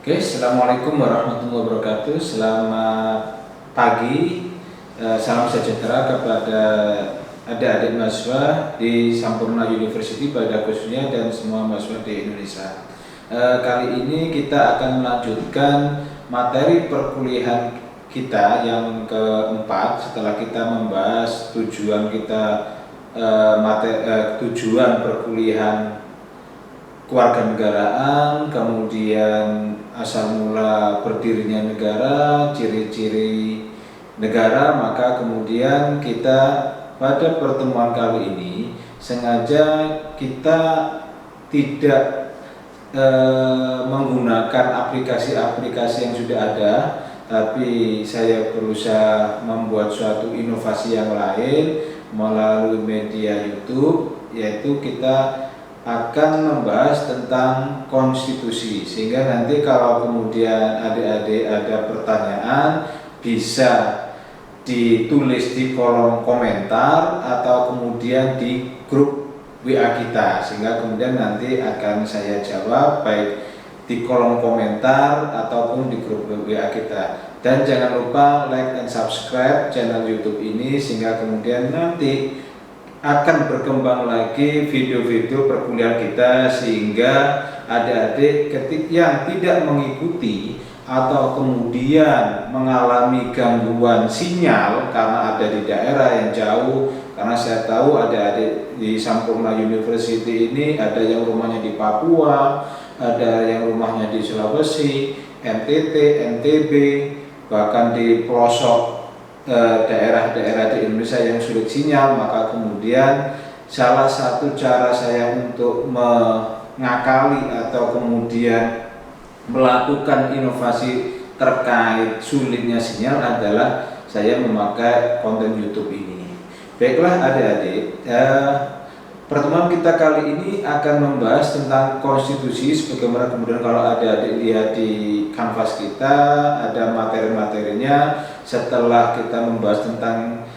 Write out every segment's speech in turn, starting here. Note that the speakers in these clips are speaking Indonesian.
Oke, Assalamualaikum warahmatullahi wabarakatuh. Selamat pagi, salam sejahtera kepada adik-adik mahasiswa di Sampurna University pada khususnya dan semua mahasiswa di Indonesia. Kali ini kita akan melanjutkan materi perkuliahan kita yang keempat setelah kita membahas tujuan kita, tujuan perkuliahan kewarganegaraan, kemudian asal mula berdirinya negara, ciri-ciri negara. Maka kemudian kita pada pertemuan kali ini sengaja kita tidak menggunakan aplikasi-aplikasi yang sudah ada, tapi saya berusaha membuat suatu inovasi yang lain melalui media YouTube, yaitu kita akan membahas tentang konstitusi, sehingga nanti kalau kemudian adik-adik ada pertanyaan bisa ditulis di kolom komentar atau kemudian di grup WA kita, sehingga kemudian nanti akan saya jawab baik di kolom komentar ataupun di grup WA kita. Dan jangan lupa like dan subscribe channel YouTube ini, sehingga kemudian nanti akan berkembang lagi video-video perkuliahan kita, sehingga adik-adik yang tidak mengikuti atau kemudian mengalami gangguan sinyal karena ada di daerah yang jauh, karena saya tahu adik-adik di Sampurna University ini ada yang rumahnya di Papua, ada yang rumahnya di Sulawesi, NTT, NTB, bahkan di pelosok daerah-daerah di Indonesia yang sulit sinyal. Maka kemudian salah satu cara saya untuk mengakali atau kemudian melakukan inovasi terkait sulitnya sinyal adalah saya memakai konten YouTube ini. Baiklah adik-adik, pertemuan kita kali ini akan membahas tentang konstitusi. Sebagaimana kemudian kalau adik-adik lihat di kanvas kita ada materi-materinya. Setelah kita membahas tentang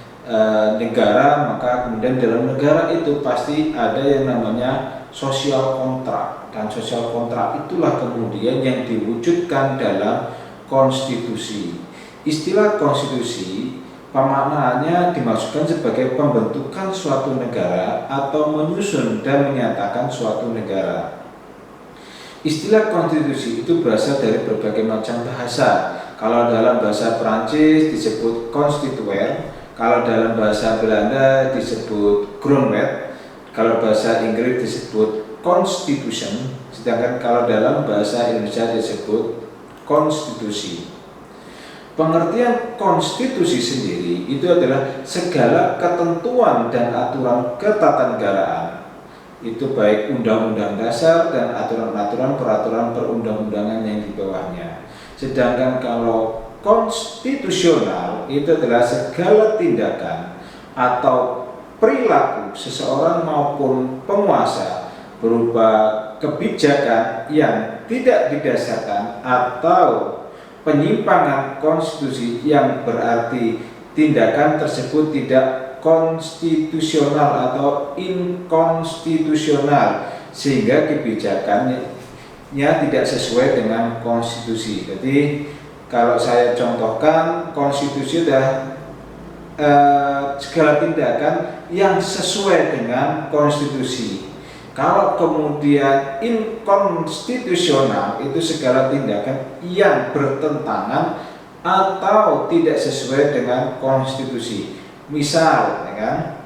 negara, maka kemudian dalam negara itu pasti ada yang namanya sosial kontrak, dan sosial kontrak itulah kemudian yang diwujudkan dalam konstitusi. Istilah konstitusi pemaknaannya dimaksudkan sebagai pembentukan suatu negara atau menyusun dan menyatakan suatu negara. Istilah konstitusi itu berasal dari berbagai macam bahasa. Kalau dalam bahasa Perancis disebut constituer, kalau dalam bahasa Belanda disebut grondwet, kalau bahasa Inggris disebut constitution, sedangkan kalau dalam bahasa Indonesia disebut konstitusi. Pengertian konstitusi sendiri itu adalah segala ketentuan dan aturan ketatanegaraan, itu baik undang-undang dasar dan aturan-aturan peraturan perundang-undangan yang di bawahnya. Sedangkan kalau konstitusional itu adalah segala tindakan atau perilaku seseorang maupun penguasa berupa kebijakan yang tidak didasarkan atau penyimpangan konstitusi, yang berarti tindakan tersebut tidak konstitusional atau inkonstitusional, sehingga kebijakannya tidak sesuai dengan konstitusi. Jadi kalau saya contohkan, konstitusi adalah segala tindakan yang sesuai dengan konstitusi. Kalau kemudian inkonstitusional itu segala tindakan yang bertentangan atau tidak sesuai dengan konstitusi. Misal, ya kan,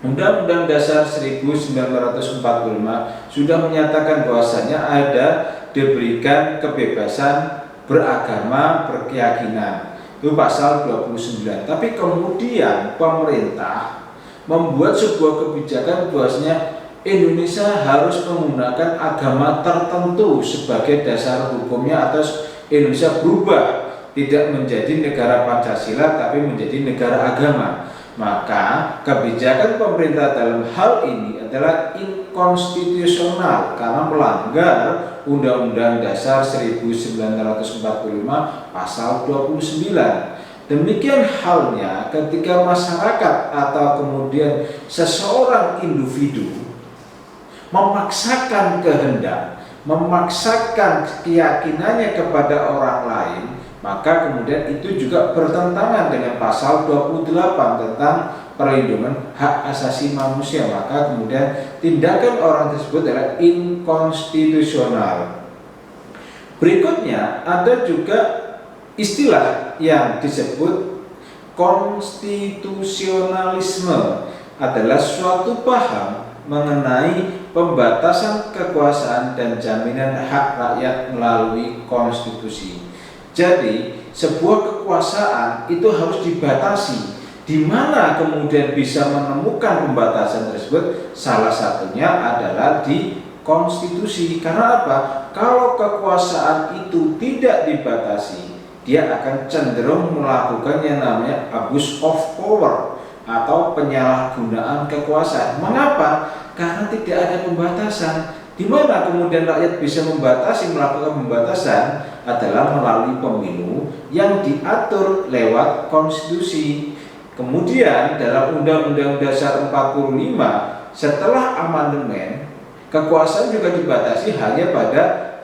Undang-Undang Dasar 1945 sudah menyatakan bahwasanya ada diberikan kebebasan beragama, berkeyakinan. Itu pasal 29. Tapi kemudian pemerintah membuat sebuah kebijakan bahwasanya Indonesia harus menggunakan agama tertentu sebagai dasar hukumnya, atau Indonesia berubah tidak menjadi negara Pancasila tapi menjadi negara agama. Maka kebijakan pemerintah dalam hal ini adalah inkonstitusional karena melanggar Undang-Undang Dasar 1945 pasal 29. Demikian halnya ketika masyarakat atau kemudian seseorang individu memaksakan kehendak memaksakan keyakinannya kepada orang lain, maka kemudian itu juga bertentangan dengan pasal 28 tentang perlindungan hak asasi manusia. Maka kemudian tindakan orang tersebut adalah inkonstitusional. Berikutnya ada juga istilah yang disebut konstitusionalisme, adalah suatu paham mengenai pembatasan kekuasaan dan jaminan hak rakyat melalui konstitusi. Jadi, sebuah kekuasaan itu harus dibatasi. Di mana kemudian bisa menemukan pembatasan tersebut? Salah satunya adalah di konstitusi. Karena apa? Kalau kekuasaan itu tidak dibatasi, dia akan cenderung melakukan yang namanya abuse of power atau penyalahgunaan kekuasaan. Mengapa? Karena tidak ada pembatasan. Di mana kemudian rakyat bisa melakukan pembatasan adalah melalui pemilu yang diatur lewat konstitusi. Kemudian dalam Undang-Undang Dasar 45 setelah amandemen, kekuasaan juga dibatasi hanya pada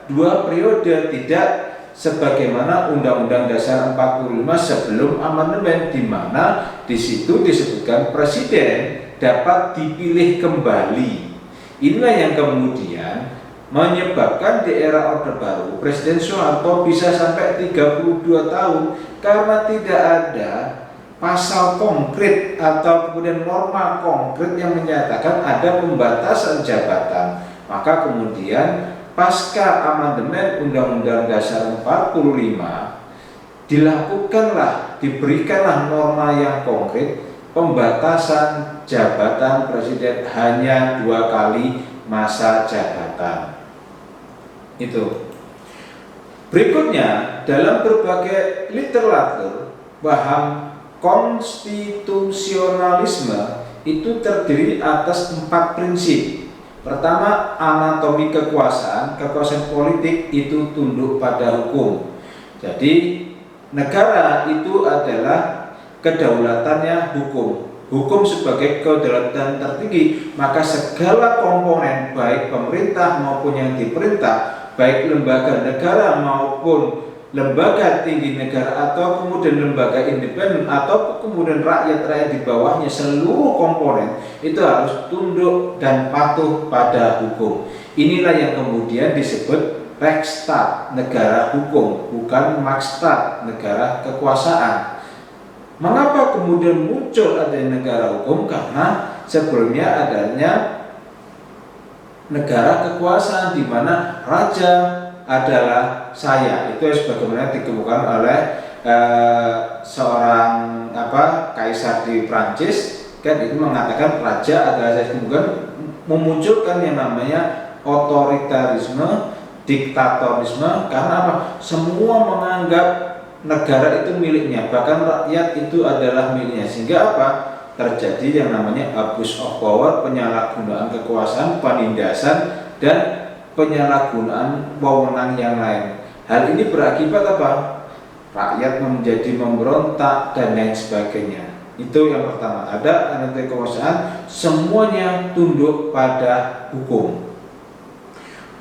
2 periode, tidak sebagaimana Undang-Undang Dasar 45 sebelum amandemen, di mana di situ disebutkan presiden dapat dipilih kembali. Inilah yang kemudian menyebabkan di era Orde Baru Presiden Soeharto bisa sampai 32 tahun karena tidak ada pasal konkret atau kemudian norma konkret yang menyatakan ada pembatasan jabatan. Maka kemudian pasca amandemen Undang-Undang Dasar 45 diberikanlah norma yang konkret, pembatasan jabatan presiden hanya 2 kali masa jabatan. Itu. Berikutnya, dalam berbagai literatur, paham konstitusionalisme itu terdiri atas 4 prinsip. Pertama, anatomi kekuasaan. Kekuasaan politik itu tunduk pada hukum. Jadi, negara itu adalah kedaulatannya hukum. Hukum sebagai kedaulatan tertinggi, maka segala komponen baik pemerintah maupun yang diperintah, baik lembaga negara maupun lembaga tinggi negara atau kemudian lembaga independen atau kemudian rakyat-rakyat di bawahnya, seluruh komponen itu harus tunduk dan patuh pada hukum. Inilah yang kemudian disebut Rechtsstaat, negara hukum, bukan Marktstaat, negara kekuasaan. Mengapa kemudian muncul adanya negara hukum? Karena sebelumnya adanya negara kekuasaan di mana raja adalah saya. Itu sebagaimana dikemukakan oleh seorang kaisar di Prancis, kan itu mengatakan raja adalah saya. Kemudian memunculkan yang namanya otoritarisme, diktatorisme, karena apa? Semua menganggap negara itu miliknya, bahkan rakyat itu adalah miliknya, sehingga apa? Terjadi yang namanya abuse of power, penyalahgunaan kekuasaan, penindasan, dan penyalahgunaan wewenang yang lain. Hal ini berakibat apa? Rakyat menjadi memberontak dan lain sebagainya. Itu yang pertama, ada anatomi kekuasaan, semuanya tunduk pada hukum.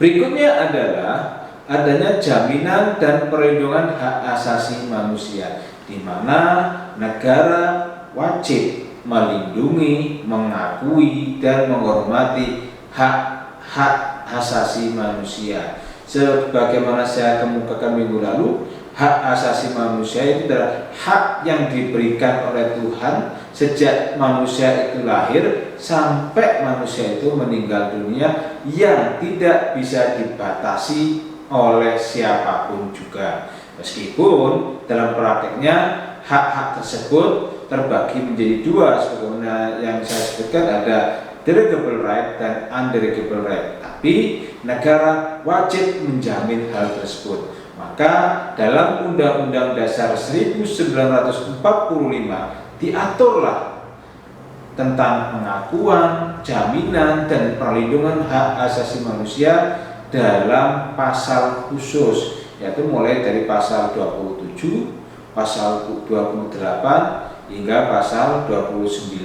Berikutnya adalah adanya jaminan dan perlindungan hak asasi manusia, di mana negara wajib melindungi, mengakui, dan menghormati hak asasi manusia. Sebagaimana saya kemukakan minggu lalu, hak asasi manusia itu adalah hak yang diberikan oleh Tuhan sejak manusia itu lahir sampai manusia itu meninggal dunia, yang tidak bisa dibatasi oleh siapapun juga. Meskipun dalam prakteknya hak-hak tersebut terbagi menjadi 2, sebagaimana yang saya sebutkan, ada delegable right dan undelegable right. Tapi negara wajib menjamin hal tersebut. Maka dalam Undang-Undang Dasar 1945 diaturlah tentang pengakuan, jaminan, dan perlindungan hak asasi manusia dalam pasal khusus, yaitu mulai dari pasal 27, pasal 28 hingga pasal 29.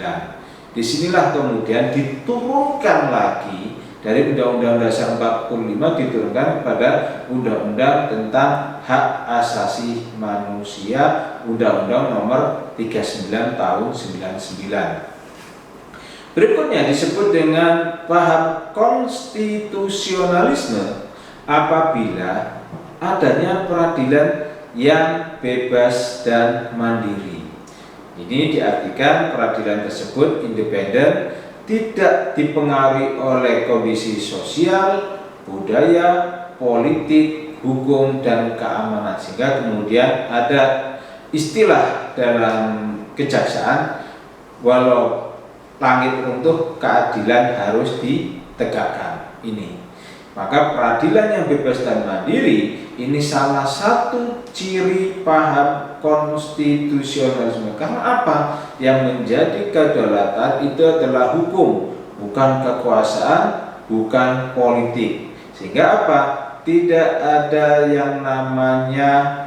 Disinilah kemudian diturunkan lagi dari Undang-Undang Dasar 45 diturunkan kepada Undang-Undang tentang Hak Asasi Manusia, Undang-Undang Nomor 39 Tahun 99. Berikutnya disebut dengan paham konstitusionalisme apabila adanya peradilan yang bebas dan mandiri. Ini diartikan peradilan tersebut independen, tidak dipengaruhi oleh kondisi sosial, budaya, politik, hukum, dan keamanan. Sehingga kemudian ada istilah dalam kejaksaan, walau langit runtuh, keadilan harus ditegakkan. Ini, maka peradilan yang bebas dan mandiri ini salah satu ciri paham konstitusionalisme. Karena apa? Yang menjadi kedaulatan itu adalah hukum, bukan kekuasaan, bukan politik. Sehingga apa? Tidak ada yang namanya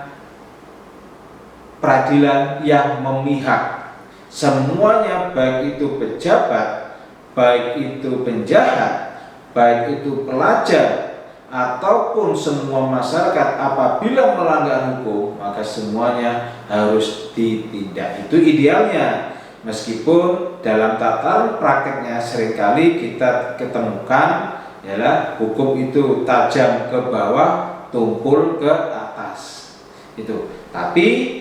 peradilan yang memihak. Semuanya, baik itu pejabat, baik itu penjahat, baik itu pelajar, ataupun semua masyarakat, apabila melanggar hukum, maka semuanya harus ditindak. Itu idealnya. Meskipun dalam tataran prakteknya seringkali kita ketemukan ialah hukum itu tajam ke bawah, tumpul ke atas. Itu. Tapi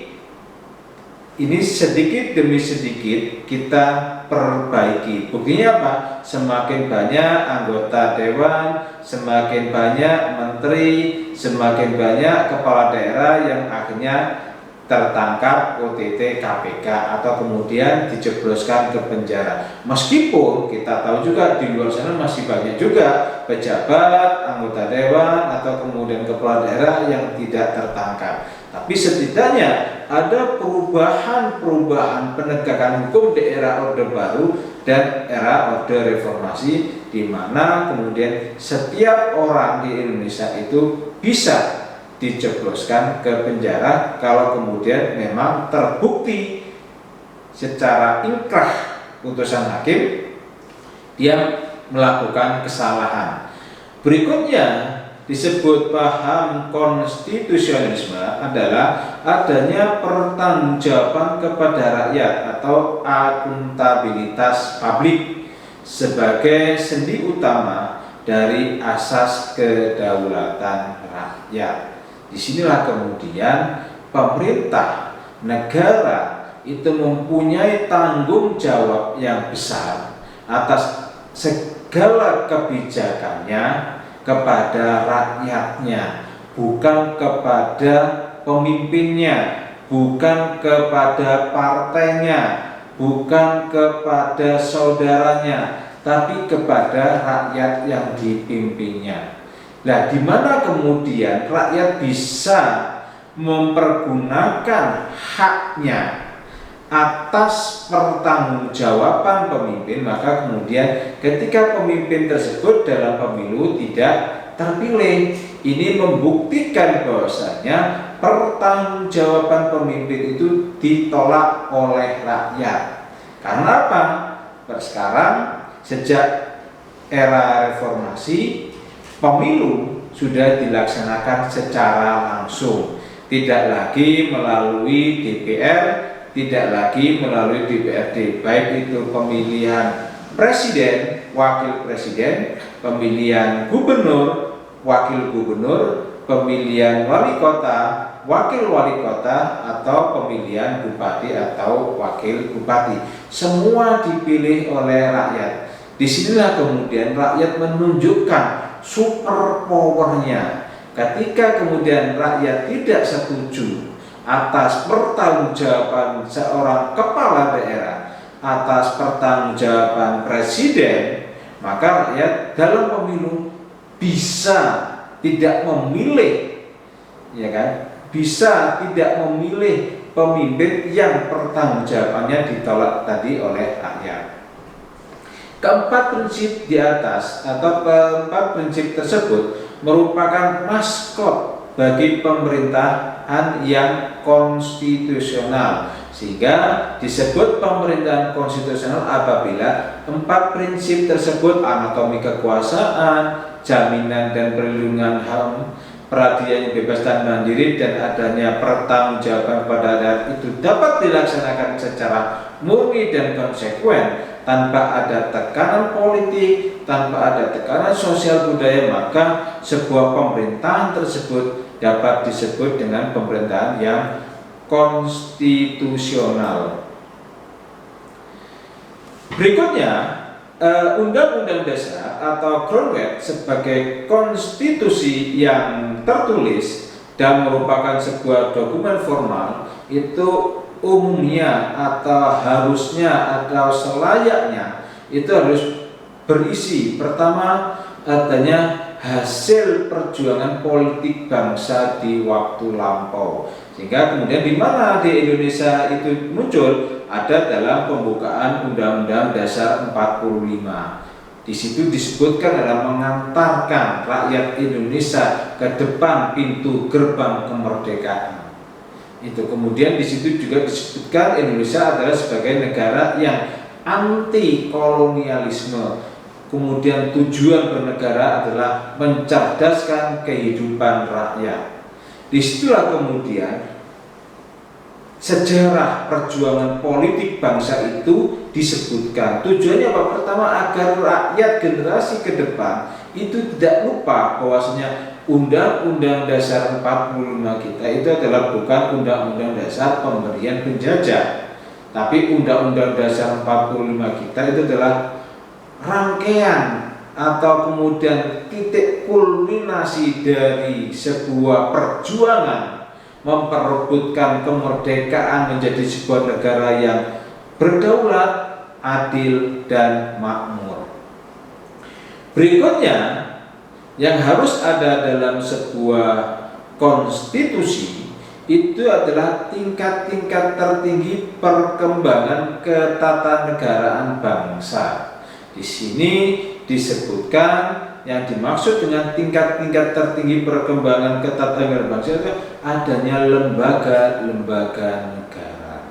ini sedikit demi sedikit kita perbaiki. Buktinya apa? Semakin banyak anggota dewan, semakin banyak menteri, semakin banyak kepala daerah yang akhirnya tertangkap OTT KPK atau kemudian dijebloskan ke penjara. Meskipun kita tahu juga di luar sana masih banyak juga pejabat, anggota dewan atau kemudian kepala daerah yang tidak tertangkap. Tapi setidaknya ada perubahan penegakan hukum di era Orde Baru dan era Orde Reformasi, di mana kemudian setiap orang di Indonesia itu bisa dijebloskan ke penjara kalau kemudian memang terbukti secara inkrah putusan hakim dia melakukan kesalahan. Berikutnya disebut paham konstitusionalisme adalah adanya pertanggungjawaban kepada rakyat atau akuntabilitas publik sebagai sendi utama dari asas kedaulatan rakyat. Disinilah kemudian pemerintah negara itu mempunyai tanggung jawab yang besar atas segala kebijakannya kepada rakyatnya, bukan kepada pemimpinnya, bukan kepada partainya, bukan kepada saudaranya, tapi kepada rakyat yang dipimpinnya. Nah, di mana kemudian rakyat bisa mempergunakan haknya atas pertanggungjawaban pemimpin, maka kemudian ketika pemimpin tersebut dalam pemilu tidak terpilih, ini membuktikan bahwasanya pertanggungjawaban pemimpin itu ditolak oleh rakyat. Karena apa? Sekarang sejak era reformasi, pemilu sudah dilaksanakan secara langsung, tidak lagi melalui DPR, tidak lagi melalui DPRD, baik itu pemilihan presiden, wakil presiden, pemilihan gubernur, wakil gubernur, pemilihan wali kota, wakil wali kota, atau pemilihan bupati atau wakil bupati. Semua dipilih oleh rakyat. Disinilah kemudian rakyat menunjukkan super powernya. Ketika kemudian rakyat tidak setuju atas pertanggungjawaban seorang kepala daerah, atas pertanggungjawaban presiden, maka rakyat dalam pemilu bisa tidak memilih, ya kan? Bisa tidak memilih pemimpin yang pertanggungjawabannya ditolak tadi oleh rakyat. Keempat prinsip di atas atau keempat prinsip tersebut merupakan maskot bagi pemerintahan yang konstitusional, Sehingga disebut pemerintahan konstitusional apabila 4 prinsip tersebut, anatomi kekuasaan, jaminan dan perlindungan HAM, peradilan yang bebas dan mandiri, dan adanya pertanggungjawaban kepada rakyat itu dapat dilaksanakan secara murni dan konsekuen tanpa ada tekanan politik, tanpa ada tekanan sosial budaya, maka sebuah pemerintahan tersebut dapat disebut dengan pemerintahan yang konstitusional. Berikutnya, Undang-Undang Dasar atau Groundwork sebagai konstitusi yang tertulis dan merupakan sebuah dokumen formal itu umumnya atau harusnya atau selayaknya itu harus berisi pertama adanya hasil perjuangan politik bangsa di waktu lampau, sehingga kemudian di mana di Indonesia itu muncul ada dalam pembukaan Undang-Undang Dasar 45. Di situ disebutkan adalah mengantarkan rakyat Indonesia ke depan pintu gerbang kemerdekaan. Itu kemudian di situ juga disebutkan Indonesia adalah sebagai negara yang anti kolonialisme. Kemudian tujuan bernegara adalah mencerdaskan kehidupan rakyat. Disitulah kemudian sejarah perjuangan politik bangsa itu disebutkan. Tujuannya apa? Pertama, agar rakyat generasi ke depan itu tidak lupa bahwasanya Undang-Undang Dasar 45 kita itu adalah bukan Undang-Undang Dasar pemberian penjajah, tapi Undang-Undang Dasar 45 kita itu adalah rangkaian atau kemudian titik kulminasi dari sebuah perjuangan memperebutkan kemerdekaan menjadi sebuah negara yang berdaulat, adil, dan makmur. Berikutnya, yang harus ada dalam sebuah konstitusi itu adalah tingkat-tingkat tertinggi perkembangan ketatanegaraan bangsa. Di sini disebutkan yang dimaksud dengan tingkat-tingkat tertinggi perkembangan ketatanegaraan bangsa itu adanya lembaga-lembaga negara.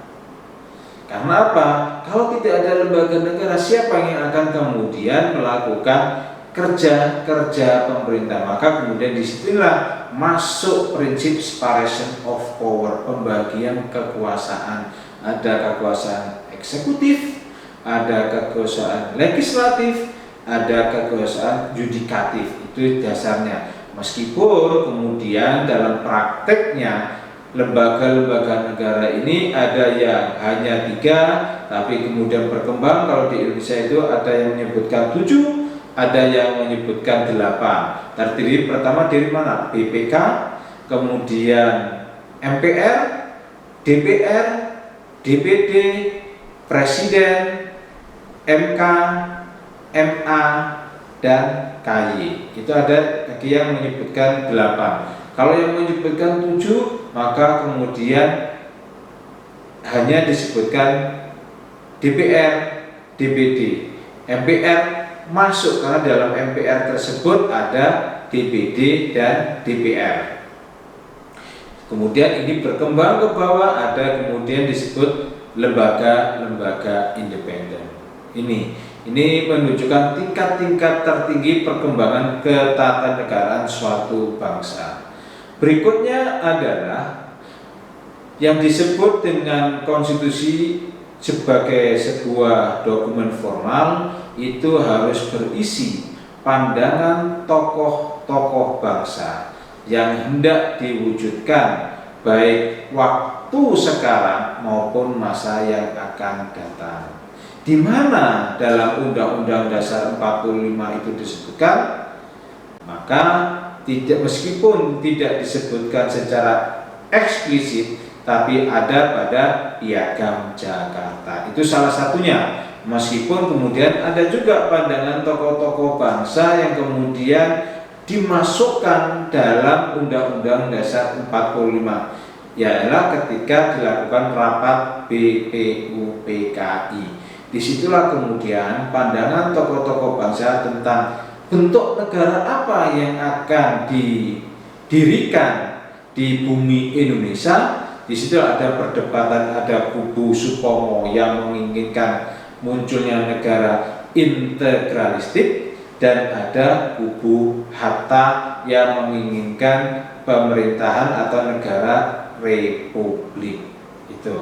Karena apa? Kalau tidak ada lembaga negara, siapa yang akan kemudian melakukan kerja-kerja pemerintah? Maka kemudian disitulah masuk prinsip separation of power, pembagian kekuasaan. Ada kekuasaan eksekutif, ada kekuasaan legislatif, ada kekuasaan yudikatif. Itu dasarnya. Meskipun kemudian dalam prakteknya lembaga-lembaga negara ini ada yang hanya 3, tapi kemudian berkembang. Kalau di Indonesia itu ada yang menyebutkan 7, ada yang menyebutkan 8. Terdiri pertama dari mana? BPK, kemudian MPR, DPR, DPD, Presiden, MK, MA, dan KY. Itu ada lagi yang menyebutkan 8. Kalau yang menyebutkan 7, maka kemudian hanya disebutkan DPR, DPD. MPR masuk karena dalam MPR tersebut ada DPD dan DPR. Kemudian ini berkembang ke bawah, ada kemudian disebut lembaga-lembaga independen. Ini menunjukkan tingkat-tingkat tertinggi perkembangan ketatanegaraan suatu bangsa. Berikutnya adalah yang disebut dengan konstitusi sebagai sebuah dokumen formal, itu harus berisi pandangan tokoh-tokoh bangsa yang hendak diwujudkan baik waktu sekarang maupun masa yang akan datang. Di mana dalam Undang-Undang Dasar 45 itu disebutkan, maka meskipun tidak disebutkan secara eksplisit, tapi ada pada Piagam Jakarta. Itu salah satunya. Meskipun kemudian ada juga pandangan tokoh-tokoh bangsa yang kemudian dimasukkan dalam Undang-Undang Dasar 45, ialah ketika dilakukan rapat BPUPKI. Disitulah kemudian pandangan tokoh-tokoh bangsa tentang bentuk negara apa yang akan didirikan di bumi Indonesia, di situ ada perdebatan, ada kubu Supomo yang menginginkan munculnya negara integralistik dan ada kubu Hatta yang menginginkan pemerintahan atau negara republik itu.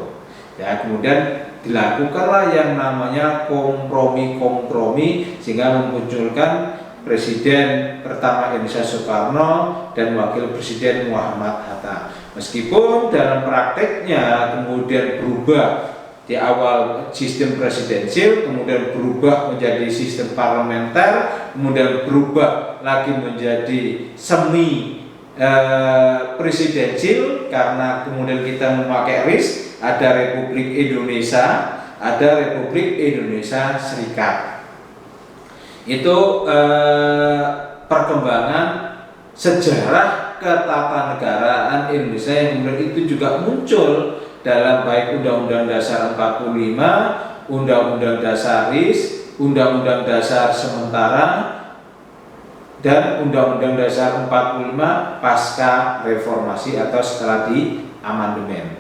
Ya, kemudian dilakukanlah yang namanya kompromi sehingga memunculkan Presiden pertama Indonesia Soekarno dan Wakil Presiden Muhammad Hatta. Meskipun dalam prakteknya kemudian berubah, di awal sistem presidensil, kemudian berubah menjadi sistem parlementer, kemudian berubah lagi menjadi semi presidensil karena kemudian kita memakai RIS, ada Republik Indonesia, ada Republik Indonesia Serikat. Itu perkembangan sejarah ketatanegaraan Indonesia yang kemudian itu juga muncul dalam baik Undang-Undang Dasar 45, Undang-Undang Dasar RIS, Undang-Undang Dasar Sementara, dan Undang-Undang Dasar 45 pasca reformasi atau setelah di amandemen.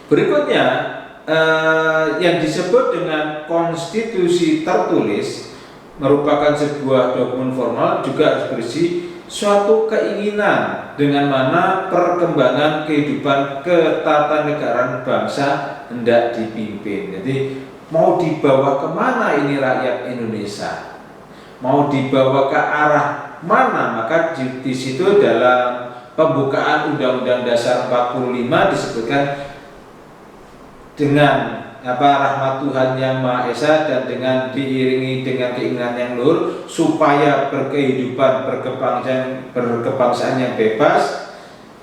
Berikutnya yang disebut dengan konstitusi tertulis merupakan sebuah dokumen formal, juga harus berisi suatu keinginan dengan mana perkembangan kehidupan ketatanegaraan bangsa hendak dipimpin. Jadi mau dibawa kemana ini rakyat Indonesia, mau dibawa ke arah mana, maka di situ dalam pembukaan Undang-Undang Dasar 45 disebutkan dengan rahmat Tuhan yang Maha Esa dan dengan diiringi dengan keinginan yang luhur supaya berkehidupan berkebangsaan yang bebas,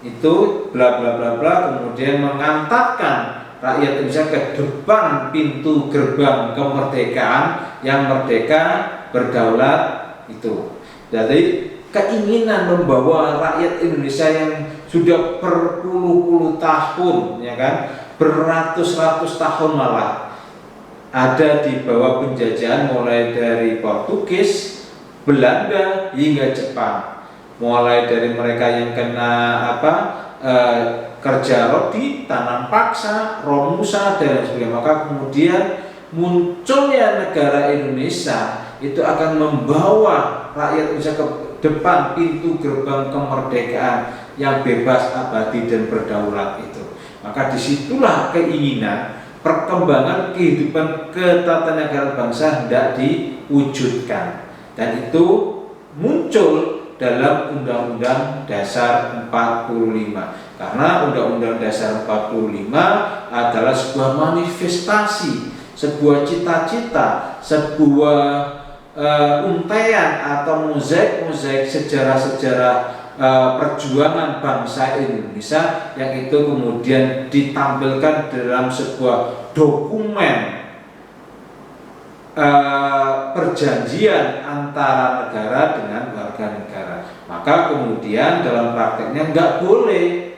itu bla bla bla bla, kemudian mengantarkan rakyat Indonesia ke depan pintu gerbang kemerdekaan yang merdeka, berdaulat itu. Jadi keinginan membawa rakyat Indonesia yang sudah berpuluh-puluh tahun, ya kan, beratus-ratus tahun malah ada di bawah penjajahan, mulai dari Portugis, Belanda hingga Jepang, mulai dari mereka yang kena kerja rodi, tanam paksa, Romusa dan sebagainya. Maka kemudian munculnya negara Indonesia itu akan membawa rakyat Indonesia ke depan pintu gerbang kemerdekaan yang bebas, abadi dan berdaulat itu. Maka disitulah keinginan perkembangan kehidupan ketatanegaraan bangsa hendak diwujudkan, dan itu muncul dalam Undang-Undang Dasar 45. Karena Undang-Undang Dasar 45 adalah sebuah manifestasi, sebuah cita-cita, sebuah untaian atau mozaik sejarah-sejarah perjuangan bangsa Indonesia yang itu kemudian ditampilkan dalam sebuah dokumen perjanjian antara negara dengan warga negara. Maka kemudian dalam prakteknya nggak boleh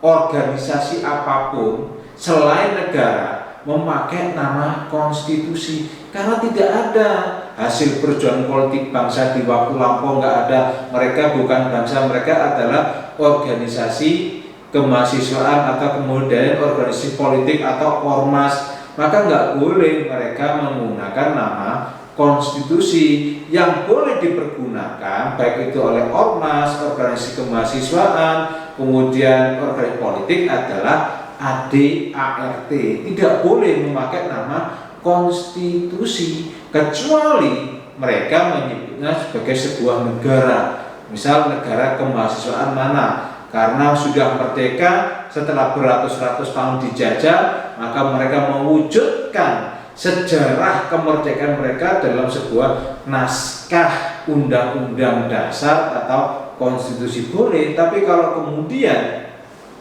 organisasi apapun selain negara memakai nama konstitusi, karena tidak ada hasil perjuangan politik bangsa di waktu lampau, nggak ada. Mereka bukan bangsa, mereka adalah organisasi kemahasiswaan atau kemudian organisasi politik atau ormas. Maka nggak boleh mereka menggunakan nama konstitusi. Yang boleh dipergunakan baik itu oleh ormas, organisasi kemahasiswaan, kemudian organisasi politik adalah ADART. Tidak boleh memakai nama konstitusi kecuali mereka menyebutnya sebagai sebuah negara. Misal negara kemahasiswaan mana, karena sudah merdeka setelah beratus-ratus tahun dijajah, maka mereka mewujudkan sejarah kemerdekaan mereka dalam sebuah naskah undang-undang dasar atau konstitusi, boleh. Tapi kalau kemudian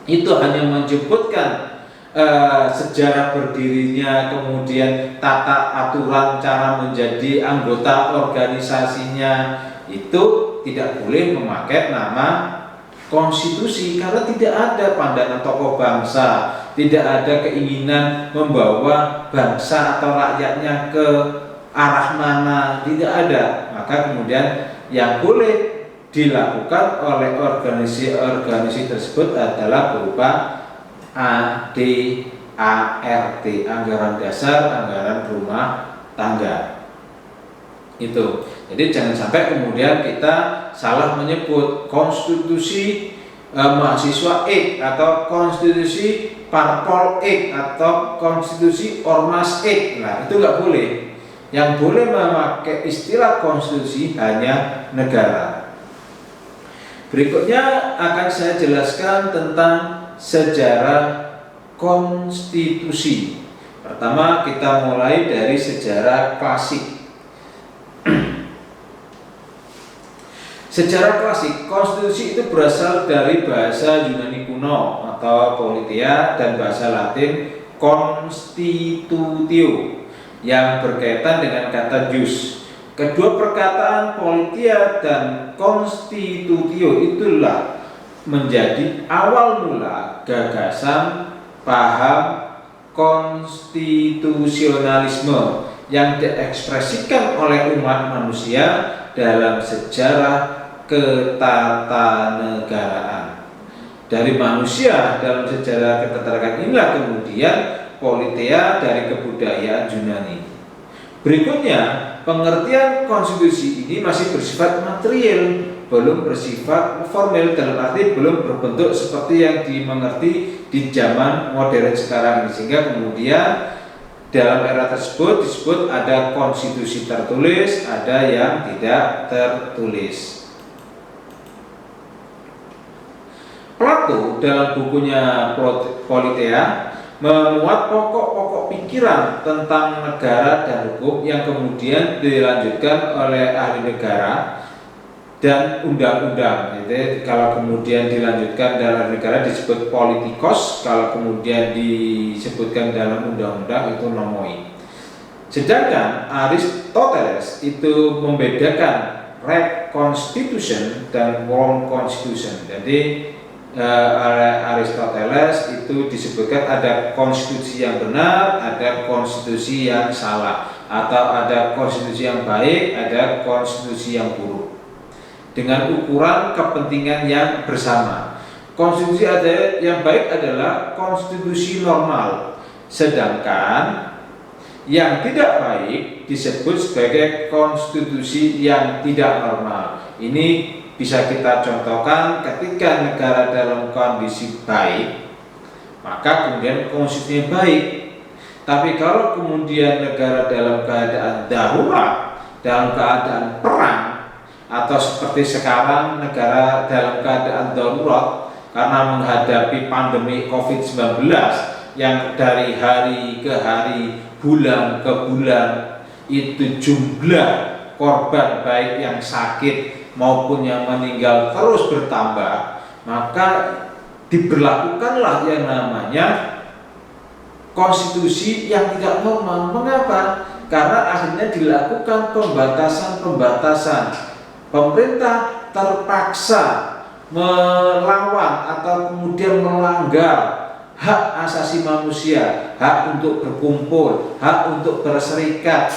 itu hanya menyebutkan sejarah berdirinya, kemudian tata aturan cara menjadi anggota organisasinya, itu tidak boleh memakai nama konstitusi, karena tidak ada pandangan tokoh bangsa, tidak ada keinginan membawa bangsa atau rakyatnya ke arah mana, tidak ada. Maka kemudian yang boleh dilakukan oleh organisasi tersebut adalah berupa ADART, anggaran dasar, anggaran rumah tangga. Itu. Jadi jangan sampai kemudian kita salah menyebut konstitusi mahasiswa X atau konstitusi parpol X atau konstitusi ormas X. Nah, itu nggak boleh. Yang boleh memakai istilah konstitusi hanya negara. Berikutnya akan saya jelaskan tentang sejarah konstitusi. Pertama, kita mulai dari sejarah klasik. Sejarah klasik, konstitusi itu berasal dari bahasa Yunani kuno atau Politeia dan bahasa Latin constitutio yang berkaitan dengan kata jus. Kedua perkataan Politeia dan constitutio itulah menjadi awal mula gagasan paham konstitusionalisme yang diekspresikan oleh umat manusia dalam sejarah ketatanegaraan. Dari manusia dalam sejarah ketatanegaraan inilah kemudian Politeia dari kebudayaan Yunani. Berikutnya, pengertian konstitusi ini masih bersifat material, belum bersifat formal, dalam arti belum berbentuk seperti yang dimengerti di zaman modern sekarang ini, sehingga kemudian dalam era tersebut disebut ada konstitusi tertulis, ada yang tidak tertulis. Plato dalam bukunya Politeia memuat pokok-pokok pikiran tentang negara dan hukum yang kemudian dilanjutkan oleh ahli negara dan undang-undang. Jadi kalau kemudian dilanjutkan dalam negara disebut politikos, kalau kemudian disebutkan dalam undang-undang itu nomoi. Sedangkan Aristoteles itu membedakan right constitution dan wrong constitution. Jadi oleh Aristoteles itu disebutkan ada konstitusi yang benar, ada konstitusi yang salah, atau ada konstitusi yang baik, ada konstitusi yang buruk, dengan ukuran kepentingan yang bersama. Konstitusi ada yang baik adalah konstitusi normal, sedangkan yang tidak baik disebut sebagai konstitusi yang tidak normal. Ini bisa kita contohkan ketika negara dalam kondisi baik, maka kemudian konstitusinya baik. Tapi kalau kemudian negara dalam keadaan darurat, dalam keadaan perang, atau seperti sekarang negara dalam keadaan darurat karena menghadapi pandemi COVID-19 yang dari hari ke hari, bulan ke bulan itu jumlah korban baik yang sakit maupun yang meninggal terus bertambah, maka diberlakukanlah yang namanya konstitusi yang tidak normal. Mengapa? Karena akhirnya dilakukan pembatasan-pembatasan. Pemerintah terpaksa melawan atau kemudian melanggar hak asasi manusia, hak untuk berkumpul, hak untuk berserikat,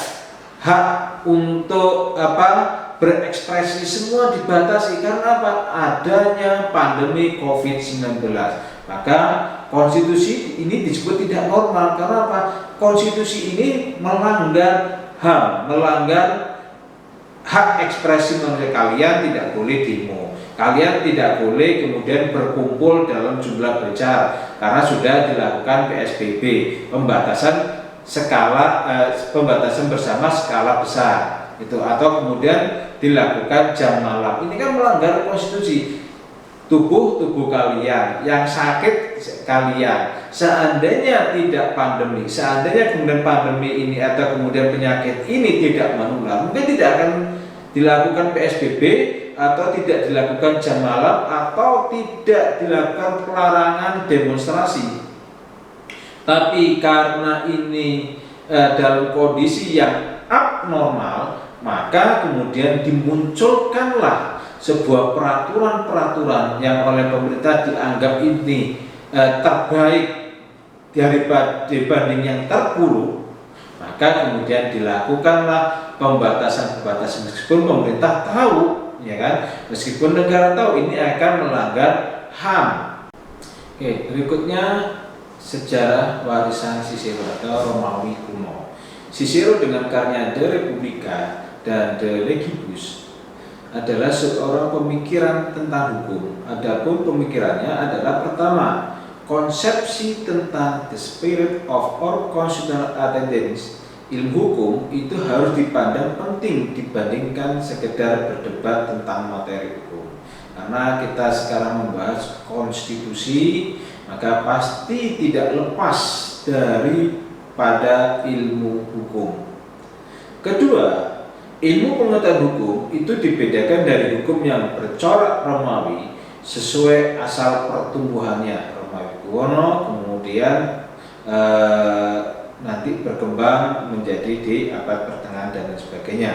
hak untuk berekspresi, semua dibatasi. Karena apa? Adanya pandemi COVID-19. Maka konstitusi ini disebut tidak normal. Karena apa? Konstitusi ini melanggar HAM, melanggar hak ekspresi manusia. Kalian tidak boleh demo, kalian tidak boleh kemudian berkumpul dalam jumlah besar, karena sudah dilakukan PSBB, pembatasan bersama skala besar itu, atau kemudian dilakukan jam malam. Ini kan melanggar konstitusi. Tubuh kalian, yang sakit kalian. Seandainya tidak pandemi, seandainya kemudian pandemi ini atau kemudian penyakit ini tidak menular, mungkin tidak akan dilakukan PSBB, atau tidak dilakukan jam malam, atau tidak dilakukan pelarangan demonstrasi. Tapi karena ini dalam kondisi yang abnormal, maka kemudian dimunculkanlah sebuah peraturan-peraturan yang oleh pemerintah dianggap ini terbaik dibanding yang terburuk. Maka kemudian dilakukanlah pembatasan-pembatasan, meskipun pemerintah tahu ya kan? Meskipun negara tahu ini akan melanggar HAM. Oke, berikutnya sejarah warisan Cicero atau Romawi kuno. Cicero dengan karya De Republica dan De Legibus adalah seorang pemikiran tentang hukum. Adapun pemikirannya adalah pertama, konsepsi tentang the spirit of our constitutional attendance. Ilmu hukum itu harus dipandang penting dibandingkan sekedar berdebat tentang materi hukum. Karena kita sekarang membahas konstitusi, maka pasti tidak lepas daripada ilmu hukum. Kedua, ilmu pengetahuan hukum itu dibedakan dari hukum yang bercorak Romawi sesuai asal pertumbuhannya. Romawi kuno kemudian nanti berkembang menjadi di abad pertengahan dan lain sebagainya.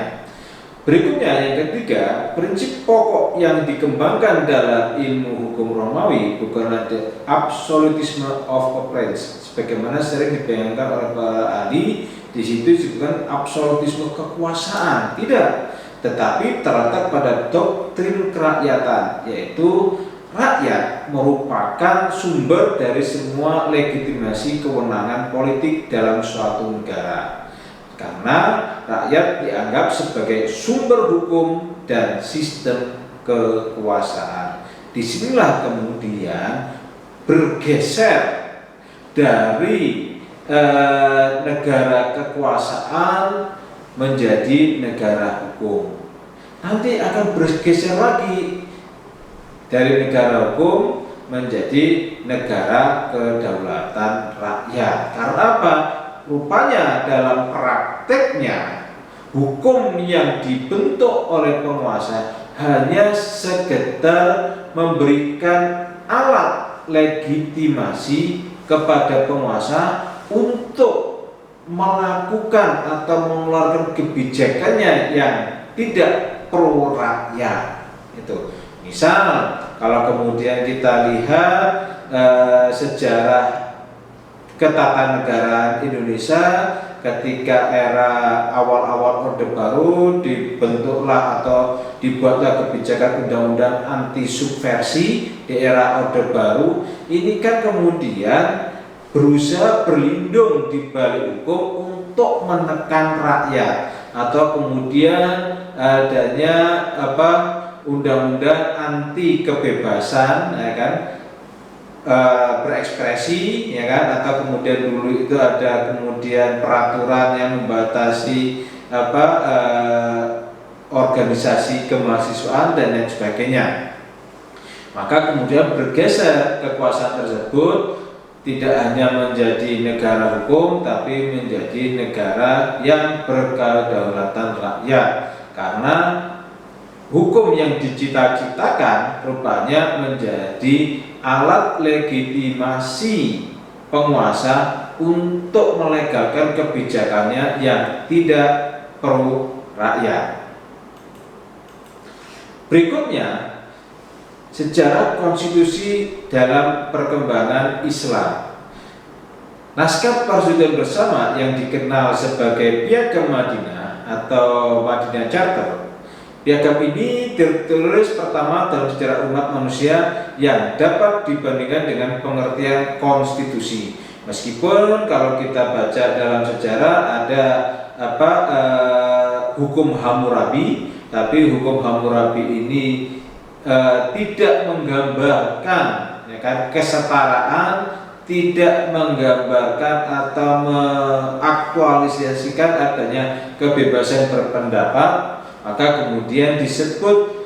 Berikutnya yang ketiga, prinsip pokok yang dikembangkan dalam ilmu hukum Romawi bukanlah the absolutism of operance, sebagaimana sering dibayangkan oleh para ahli. Di situ disebutkan absolutisme kekuasaan, tidak, tetapi terletak pada doktrin kerakyatan, yaitu rakyat merupakan sumber dari semua legitimasi kewenangan politik dalam suatu negara. Karena rakyat dianggap sebagai sumber hukum dan sistem kekuasaan. Disinilah kemudian bergeser dari negara kekuasaan menjadi negara hukum. Nanti akan bergeser lagi dari negara hukum menjadi negara kedaulatan rakyat. Karena apa? Rupanya dalam prakteknya hukum yang dibentuk oleh penguasa hanya sekedar memberikan alat legitimasi kepada penguasa untuk melakukan atau mengeluarkan kebijakannya yang tidak pro rakyat. Itu. Misal kalau kemudian kita lihat sejarah ketatanegaraan Indonesia ketika era awal-awal Orde Baru, dibentuklah atau dibuatlah kebijakan undang-undang anti subversi di era Orde Baru. Ini kan kemudian berusaha berlindung di balik hukum untuk menekan rakyat, atau kemudian adanya undang-undang anti kebebasan, ya kan, berekspresi, ya kan, atau kemudian dulu itu ada kemudian peraturan yang membatasi organisasi kemahasiswaan dan lain sebagainya. Maka kemudian bergeser kekuasaan tersebut tidak hanya menjadi negara hukum, tapi menjadi negara yang berkedaulatan rakyat. Karena hukum yang dicita-citakan rupanya menjadi alat legitimasi penguasa untuk melegalkan kebijakannya yang tidak pro rakyat. Berikutnya, sejarah konstitusi dalam perkembangan Islam. Naskah Persetujuan Bersama yang dikenal sebagai Piagam Madinah atau Madinah Charter. Piagam ini tertulis pertama dalam sejarah umat manusia yang dapat dibandingkan dengan pengertian konstitusi. Meskipun kalau kita baca dalam sejarah ada hukum Hammurabi, tapi hukum Hammurabi ini tidak menggambarkan, ya kan, kesetaraan, tidak menggambarkan atau mengaktualisasikan adanya kebebasan berpendapat. Maka kemudian disebut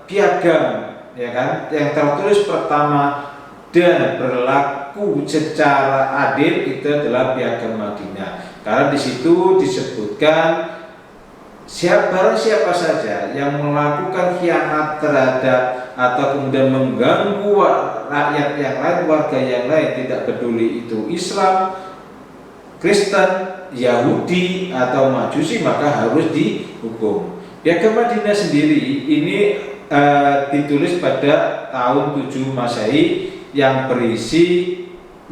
piagam, ya kan, yang tertulis pertama dan berlaku secara adil itu adalah Piagam Madinah. Karena di situ disebutkan siapa saja yang melakukan khianat terhadap atau kemudian mengganggu rakyat yang lain, warga yang lain, tidak peduli itu Islam, Kristen, Yahudi atau Majusi, maka harus dihukum. Piagam Madinah sendiri ini ditulis pada tahun 7 Masehi yang berisi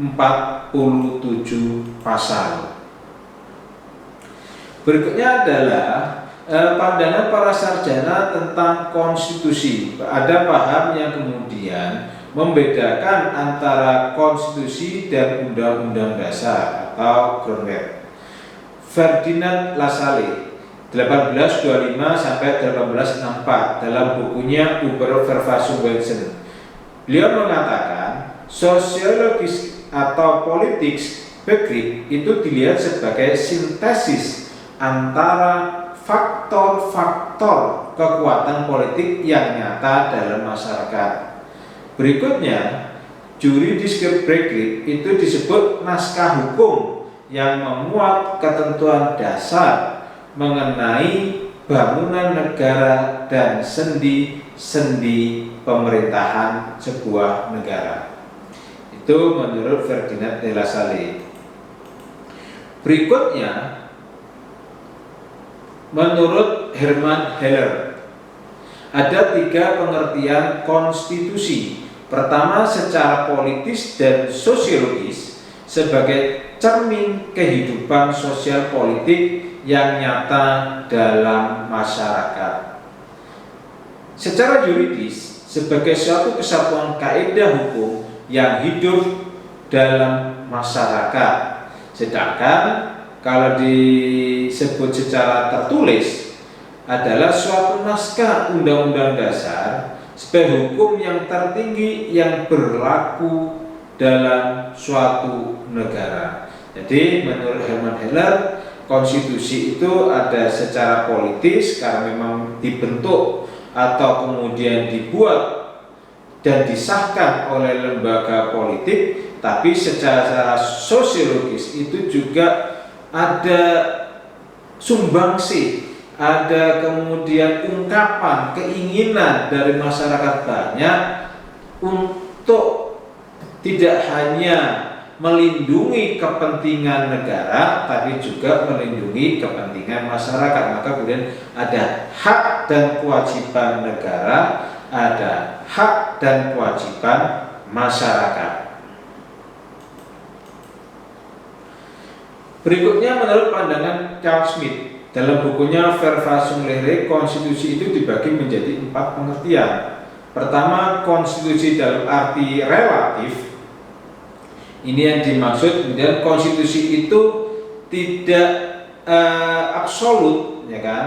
47 pasal. Berikutnya adalah pandangan para sarjana tentang konstitusi. Ada paham yang kemudian membedakan antara konstitusi dan undang-undang dasar atau Groundwork. Ferdinand Lassalle 1825 sampai 1864 dalam bukunya Über Verfassungswesen. Beliau mengatakan sosiologis atau politik begrip itu dilihat sebagai sintesis antara faktor-faktor kekuatan politik yang nyata dalam masyarakat. Berikutnya, juridische Begrip itu disebut naskah hukum yang memuat ketentuan dasar mengenai bangunan negara dan sendi-sendi pemerintahan sebuah negara. Itu menurut Ferdinand de Lassalle. Berikutnya, menurut Hermann Heller, ada 3 pengertian konstitusi. Pertama, secara politis dan sosiologis sebagai cermin kehidupan sosial politik yang nyata dalam masyarakat. Secara yuridis sebagai suatu kesatuan kaidah hukum yang hidup dalam masyarakat. Sedangkan kalau disebut secara tertulis adalah suatu naskah undang-undang dasar sebagai hukum yang tertinggi yang berlaku dalam suatu negara. Jadi menurut Hermann Heller, konstitusi itu ada secara politis karena memang dibentuk atau kemudian dibuat dan disahkan oleh lembaga politik, tapi secara sosiologis itu juga ada sumbangsi, ada kemudian ungkapan keinginan dari masyarakat banyak untuk tidak hanya melindungi kepentingan negara, tapi juga melindungi kepentingan masyarakat. Maka kemudian ada hak dan kewajiban negara, ada hak dan kewajiban masyarakat. Berikutnya menurut pandangan Carl Schmitt dalam bukunya Verfassungslehre, konstitusi itu dibagi menjadi 4 pengertian. Pertama, konstitusi dalam arti relatif. Ini yang dimaksud. Kemudian konstitusi itu tidak absolut, ya kan?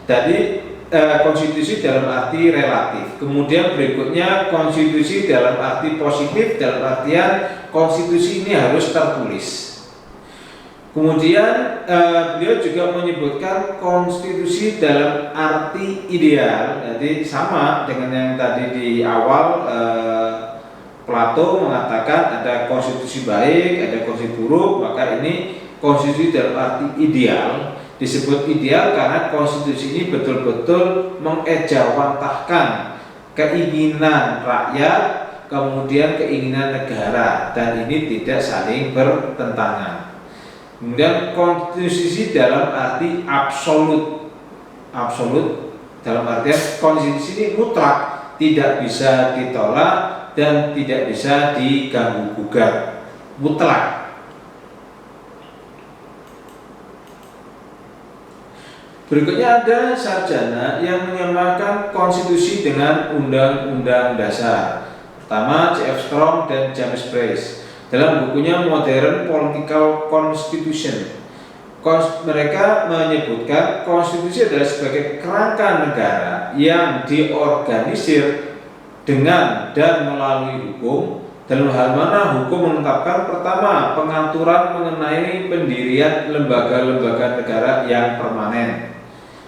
Jadi konstitusi dalam arti relatif. Kemudian berikutnya konstitusi dalam arti positif, dalam artian konstitusi ini harus tertulis. Kemudian beliau juga menyebutkan konstitusi dalam arti ideal. Jadi sama dengan yang tadi di awal, Plato mengatakan ada konstitusi baik, ada konstitusi buruk. Maka ini konstitusi dalam arti ideal. Disebut ideal karena konstitusi ini betul-betul mengejawantahkan keinginan rakyat, kemudian keinginan negara, dan ini tidak saling bertentangan. Kemudian konstitusi dalam arti absolut. Absolut dalam artian konstitusi ini mutlak, tidak bisa ditolak dan tidak bisa diganggu gugat, mutlak. Berikutnya ada sarjana yang menyamakan konstitusi dengan undang-undang dasar. Pertama, C.F. Strong dan James Bryce dalam bukunya Modern Political Constitution. Mereka menyebutkan konstitusi adalah sebagai kerangka negara yang diorganisir dengan dan melalui hukum. Dalam hal mana hukum menetapkan pertama pengaturan mengenai pendirian lembaga-lembaga negara yang permanen.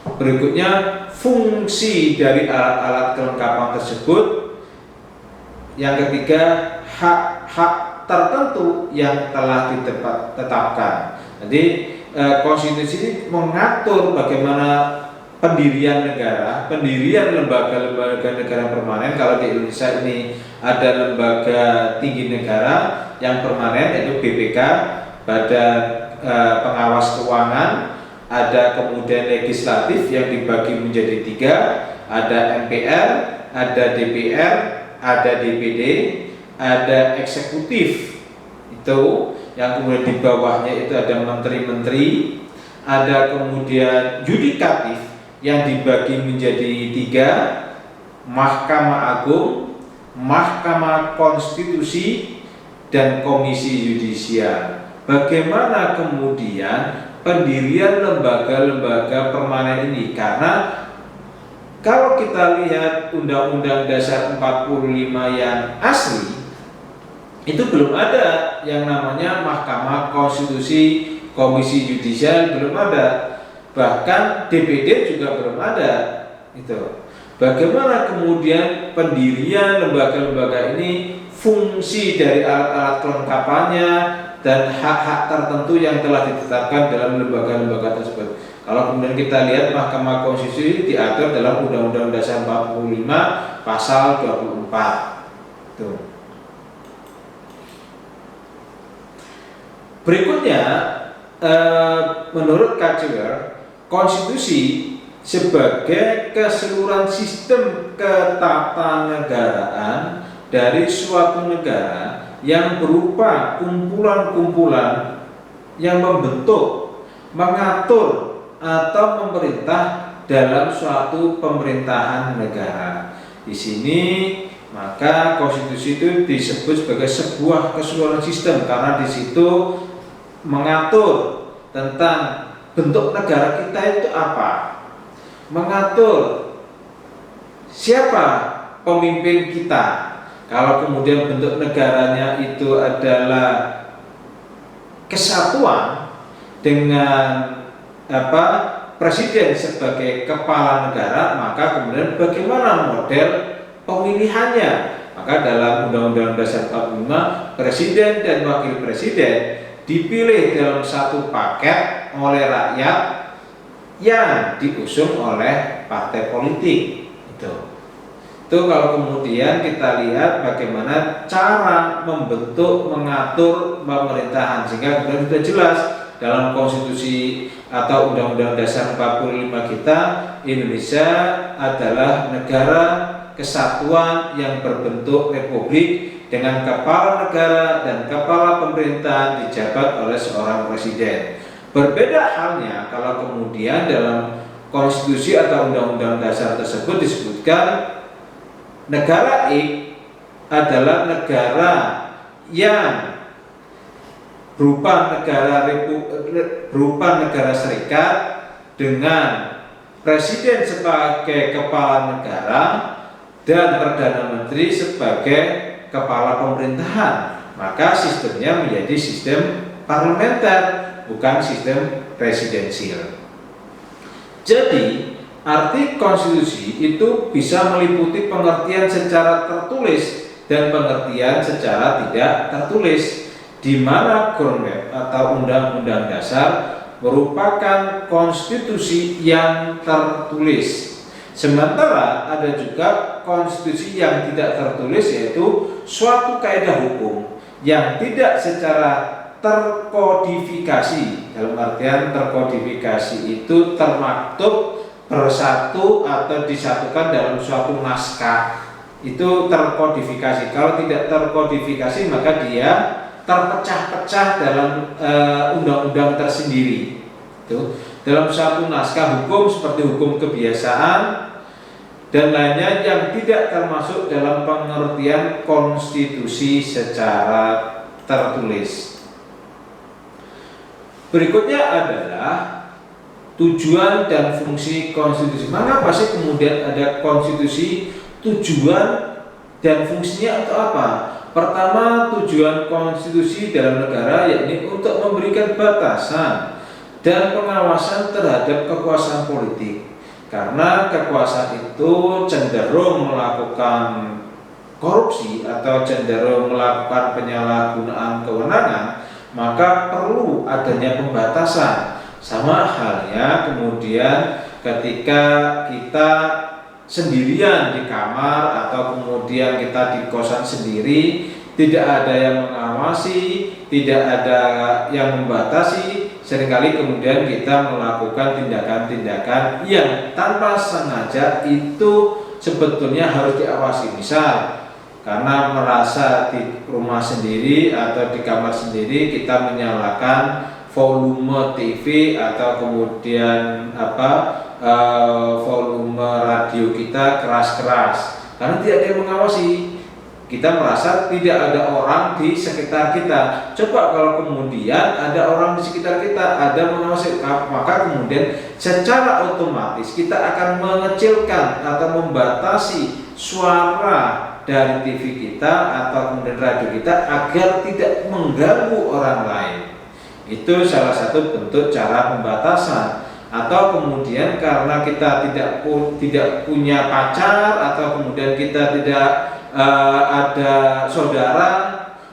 Berikutnya fungsi dari alat-alat kelengkapan tersebut. Yang ketiga hak-hak tertentu yang telah ditetapkan. Jadi konstitusi ini mengatur bagaimana pendirian negara, pendirian lembaga-lembaga negara permanen. Kalau di Indonesia ini ada lembaga tinggi negara yang permanen, yaitu BPK, Badan Pengawas Keuangan. Ada kemudian legislatif yang dibagi menjadi 3, ada MPR, ada DPR, ada DPD, ada eksekutif, itu yang kemudian di bawahnya itu ada menteri-menteri, ada kemudian yudikatif yang dibagi menjadi 3, Mahkamah Agung, Mahkamah Konstitusi, dan Komisi Yudisial. Bagaimana kemudian pendirian lembaga-lembaga permanen ini? Karena kalau kita lihat Undang-Undang Dasar 45 yang asli, itu belum ada yang namanya Mahkamah Konstitusi, Komisi Yudisial belum ada, bahkan DPD juga belum ada. Itu. Bagaimana kemudian pendirian lembaga-lembaga ini, fungsi dari alat-alat kelengkapannya, dan hak-hak tertentu yang telah ditetapkan dalam lembaga-lembaga tersebut. Kalau kemudian kita lihat Mahkamah Konstitusi diatur dalam Undang-Undang Dasar 45 pasal 24. Tuh. Berikutnya, menurut Kacewer, konstitusi sebagai keseluruhan sistem ketatanegaraan dari suatu negara yang berupa kumpulan-kumpulan yang membentuk, mengatur, atau memerintah dalam suatu pemerintahan negara. Di sini maka konstitusi itu disebut sebagai sebuah keseluruhan sistem karena di situ mengatur tentang bentuk negara kita itu apa, mengatur siapa pemimpin kita. Kalau kemudian bentuk negaranya itu adalah kesatuan dengan presiden sebagai kepala negara, maka kemudian bagaimana model pemilihannya? Maka dalam Undang-Undang Dasar 45, presiden dan wakil presiden dipilih dalam satu paket oleh rakyat yang diusung oleh partai politik. Itu kalau kemudian kita lihat bagaimana cara membentuk, mengatur pemerintahan, sehingga kemudian sudah jelas dalam konstitusi atau Undang-Undang Dasar 45 kita, Indonesia adalah negara kesatuan yang berbentuk republik dengan kepala negara dan kepala pemerintahan dijabat oleh seorang presiden. Berbeda halnya kalau kemudian dalam konstitusi atau undang-undang dasar tersebut disebutkan negara X adalah negara yang berupa negara serikat dengan presiden sebagai kepala negara dan perdana menteri sebagai kepala pemerintahan, maka sistemnya menjadi sistem parlementer, bukan sistem presidensial. Jadi arti konstitusi itu bisa meliputi pengertian secara tertulis dan pengertian secara tidak tertulis, di mana Groundwork atau Undang-Undang Dasar merupakan konstitusi yang tertulis. Sementara ada juga konstitusi yang tidak tertulis, yaitu suatu kaidah hukum yang tidak secara terkodifikasi. Dalam artian terkodifikasi itu termaktub bersatu atau disatukan dalam suatu naskah. Itu terkodifikasi. Kalau tidak terkodifikasi maka dia terpecah-pecah dalam undang-undang tersendiri. Itu dalam suatu naskah hukum seperti hukum kebiasaan dan lainnya yang tidak termasuk dalam pengertian konstitusi secara tertulis. Berikutnya adalah tujuan dan fungsi konstitusi. Mengapa sih kemudian ada konstitusi? Tujuan dan fungsinya untuk apa? Pertama, tujuan konstitusi dalam negara yakni untuk memberikan batasan dan pengawasan terhadap kekuasaan politik. Karena kekuasaan itu cenderung melakukan korupsi atau cenderung melakukan penyalahgunaan kewenangan, maka perlu adanya pembatasan. Sama halnya kemudian ketika kita sendirian di kamar atau kemudian kita di kosan sendiri, tidak ada yang mengawasi, tidak ada yang membatasi, seringkali kemudian kita melakukan tindakan-tindakan yang tanpa sengaja itu sebetulnya harus diawasi. Misal karena merasa di rumah sendiri atau di kamar sendiri kita menyalakan volume TV atau kemudian volume radio kita keras-keras, karena tidak ada yang mengawasi. Kita merasa tidak ada orang di sekitar kita. Coba kalau kemudian ada orang di sekitar kita, ada mengawasi, maka kemudian secara otomatis kita akan mengecilkan atau membatasi suara dari TV kita atau kemudian radio kita agar tidak mengganggu orang lain. Itu salah satu bentuk cara pembatasan. Atau kemudian karena kita tidak punya pacar, atau kemudian kita tidak ada saudara,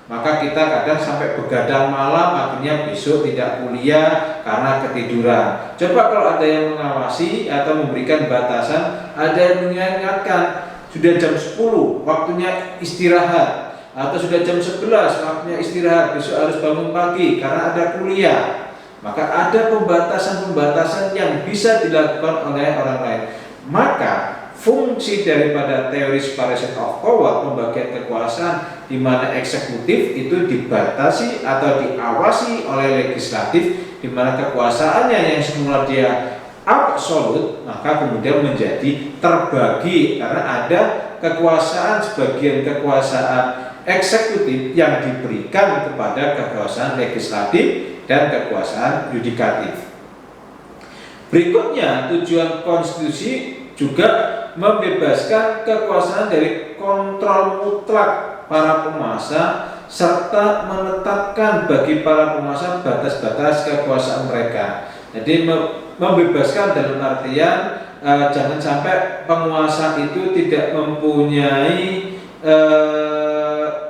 maka kita kadang sampai begadang malam, akhirnya besok tidak kuliah karena ketiduran. Coba kalau ada yang mengawasi atau memberikan batasan, ada yang mengingatkan sudah jam 10 waktunya istirahat, atau sudah jam 11 waktunya istirahat, besok harus bangun pagi karena ada kuliah. Maka ada pembatasan-pembatasan yang bisa dilakukan oleh orang lain. Maka fungsi daripada teori separation of power, pembagian kekuasaan, di mana eksekutif itu dibatasi atau diawasi oleh legislatif, di mana kekuasaannya yang semula dia absolut, maka kemudian menjadi terbagi karena ada kekuasaan, sebagian kekuasaan eksekutif yang diberikan kepada kekuasaan legislatif dan kekuasaan yudikatif. Berikutnya, tujuan konstitusi juga membebaskan kekuasaan dari kontrol mutlak para penguasa serta menetapkan bagi para penguasa batas-batas kekuasaan mereka. Jadi membebaskan dalam artian jangan sampai penguasa itu tidak mempunyai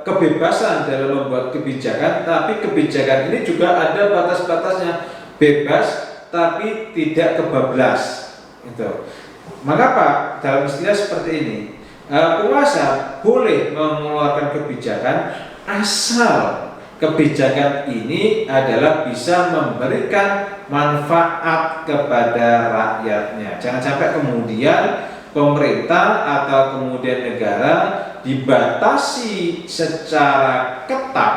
kebebasan dalam membuat kebijakan, tapi kebijakan ini juga ada batas-batasnya, bebas tapi tidak kebablas. Itu. Mengapa dalam istilah seperti ini? Penguasa boleh mengeluarkan kebijakan asal kebijakan ini adalah bisa memberikan manfaat kepada rakyatnya. Jangan sampai kemudian pemerintah atau kemudian negara dibatasi secara ketat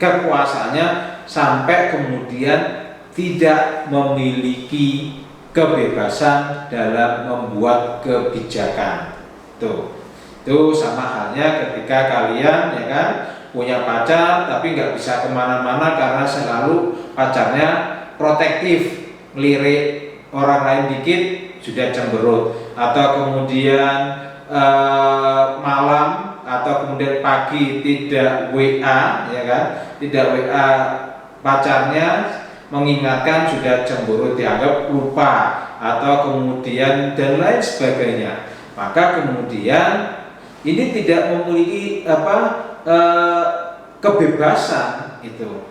kekuasaannya sampai kemudian tidak memiliki kebebasan dalam membuat kebijakan. Itu sama halnya ketika kalian ya kan punya pacar tapi nggak bisa kemana-mana karena selalu pacarnya protektif, ngelirik orang lain dikit sudah cemberut, atau kemudian malam atau kemudian pagi tidak WA ya kan, tidak WA pacarnya, mengingatkan sudah cemburu, dianggap lupa, atau kemudian dan lain sebagainya. Maka kemudian ini tidak memiliki kebebasan itu.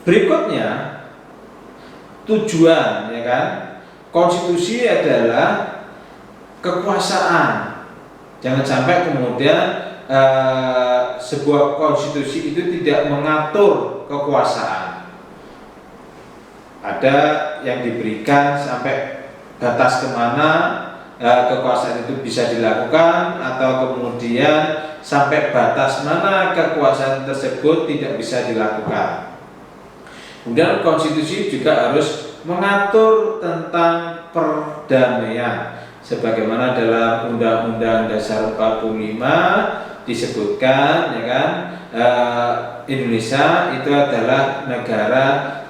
Berikutnya tujuan ya kan, konstitusi adalah kekuasaan. Jangan sampai kemudian sebuah konstitusi itu tidak mengatur kekuasaan. Ada yang diberikan sampai batas kemana kekuasaan itu bisa dilakukan, atau kemudian sampai batas mana kekuasaan tersebut tidak bisa dilakukan. Kemudian konstitusi juga harus mengatur tentang perdamaian, sebagaimana dalam Undang-Undang Dasar 45 disebutkan ya kan, Indonesia itu adalah negara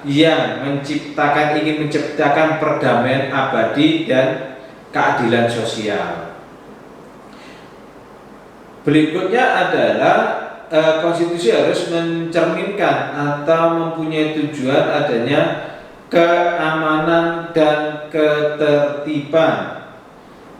yang ingin menciptakan perdamaian abadi dan keadilan sosial. Berikutnya adalah konstitusi harus mencerminkan atau mempunyai tujuan adanya keamanan dan ketertiban.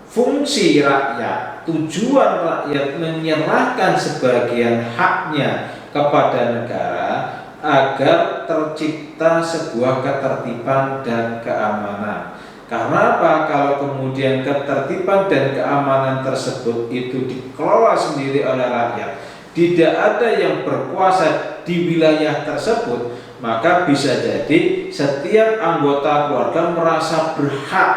Fungsi rakyat, tujuan rakyat menyerahkan sebagian haknya kepada negara agar tercipta sebuah ketertiban dan keamanan. Karena apa? Kalau kemudian ketertiban dan keamanan tersebut itu dikelola sendiri oleh rakyat, tidak ada yang berkuasa di wilayah tersebut, maka bisa jadi setiap anggota keluarga merasa berhak